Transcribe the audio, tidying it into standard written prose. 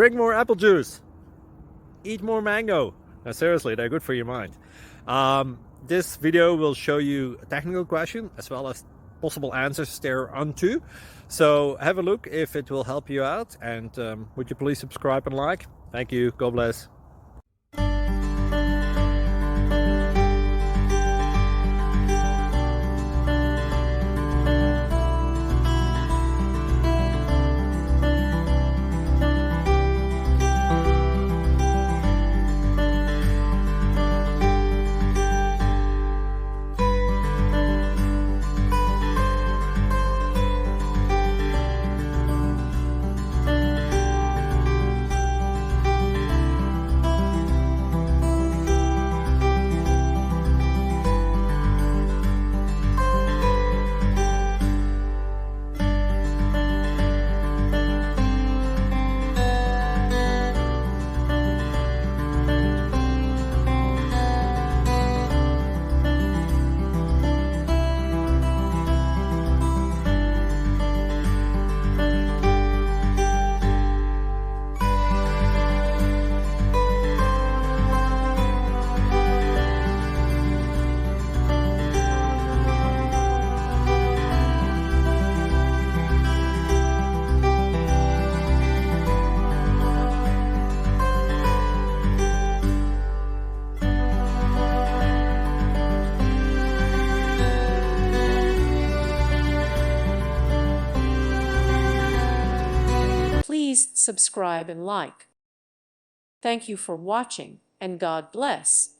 Drink more apple juice. Eat more mango. Now, seriously, they're good for your mind. This video will show you a technical question as well as possible answers thereunto. So have a look if it will help you out, and would you please subscribe and like? Thank you. God bless. Please subscribe and like. Thank you for watching, and God bless.